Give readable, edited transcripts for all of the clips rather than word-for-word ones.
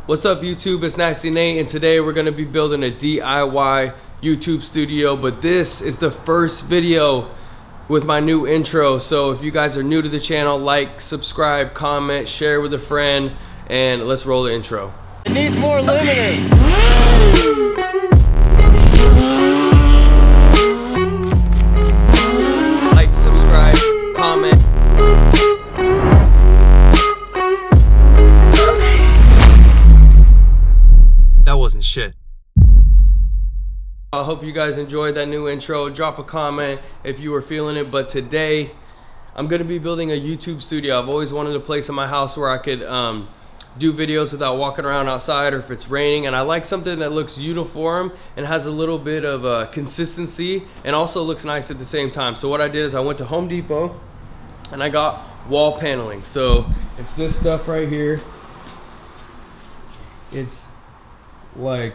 What's up YouTube, it's nastynate, and today we're gonna be building a DIY YouTube studio, but this is the first video with my new intro. So if you guys are new to the channel, like, subscribe, comment, share with a friend, and let's roll the intro. It needs more lemonade. Like, subscribe, comment. That wasn't shit. I hope you guys enjoyed that new intro. Drop a comment if you were feeling it. But today, I'm gonna be building a YouTube studio. I've always wanted a place in my house where I could do videos without walking around outside or if it's raining. And I like something that looks uniform and has a little bit of consistency and also looks nice at the same time. So what I did is I went to Home Depot and I got wall paneling. So it's this stuff right here. It's like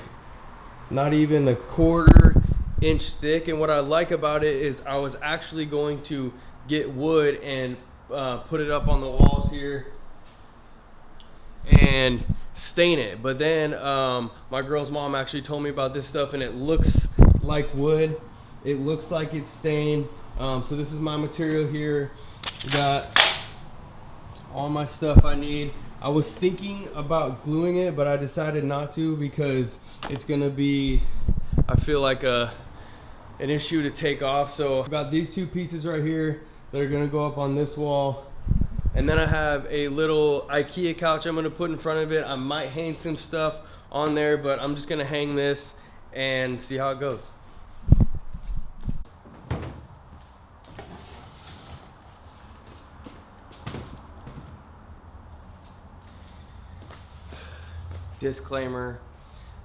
not even a quarter-inch thick, and what I like about it is I was actually going to get wood and put it up on the walls here and stain it, but then my girl's mom actually told me about this stuff and it looks like wood, it looks like it's stained. So this is my material here. Got all my stuff I need. I was thinking about gluing it, but I decided not to because it's gonna be, I feel like an issue to take off. So I've got these two pieces right here that are gonna go up on this wall. And then I have a little IKEA couch I'm gonna put in front of it. I might hang some stuff on there, but I'm just gonna hang this and see how it goes. Disclaimer,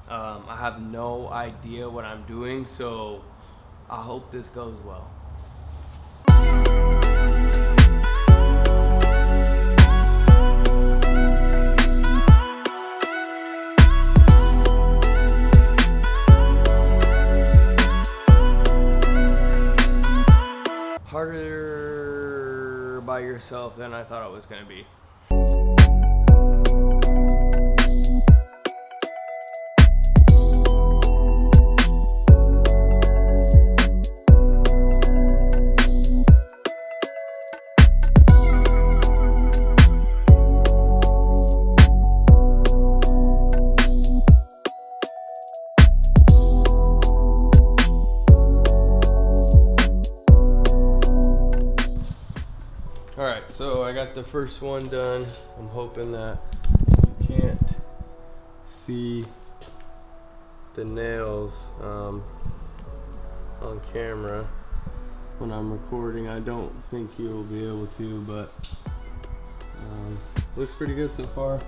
I have no idea what I'm doing, so I hope this goes well. Harder by yourself than I thought it was gonna be. Alright, so I got the first one done. I'm hoping that you can't see the nails on camera when I'm recording. I don't think you'll be able to, but looks pretty good so far.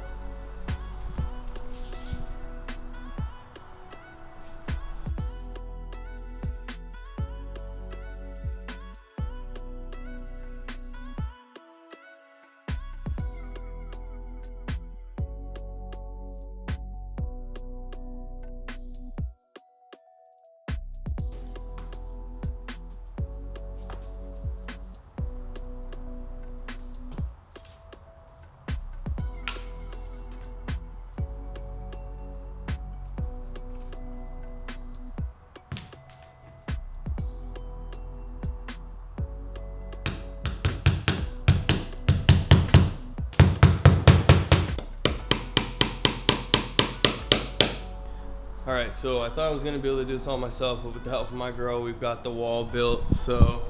Alright, so I thought I was going to be able to do this all myself, but with the help of my girl, we've got the wall built, so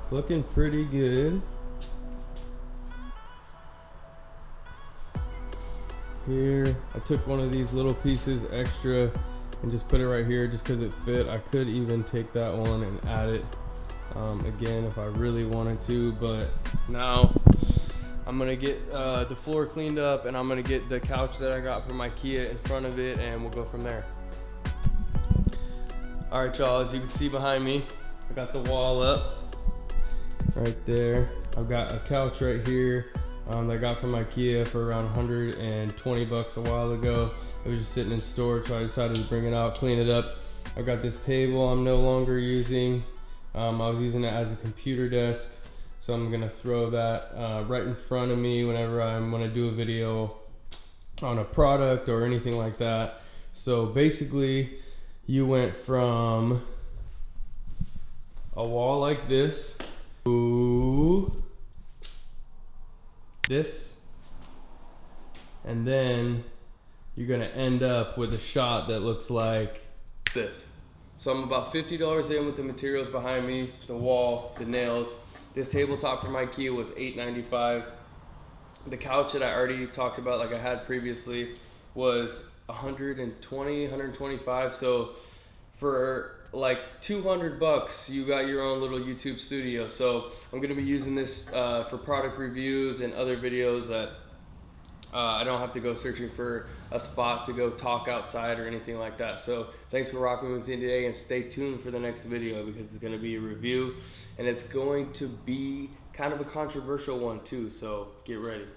it's looking pretty good. Here, I took one of these little pieces extra and just put it right here just because it fit. I could even take that one and add it again if I really wanted to, but now I'm gonna get the floor cleaned up and I'm gonna get the couch that I got from IKEA in front of it and we'll go from there. All right, y'all, as you can see behind me, I got the wall up right there. I've got a couch right here that I got from IKEA for around 120 bucks a while ago. It was just sitting in storage, so I decided to bring it out, clean it up. I've got this table I'm no longer using. I was using it as a computer desk. So I'm gonna throw that right in front of me whenever I'm gonna do a video on a product or anything like that. So basically you went from a wall like this to this, and then you're gonna end up with a shot that looks like this. So I'm about $50 in with the materials behind me, the wall, the nails. This tabletop from IKEA was $8.95. The couch that I already talked about, like I had previously, was $120, $125. So for like $200, you got your own little YouTube studio. So I'm gonna be using this for product reviews and other videos that I don't have to go searching for a spot to go talk outside or anything like that. So thanks for rocking with me today, and stay tuned for the next video because it's going to be a review and it's going to be kind of a controversial one too. So get ready.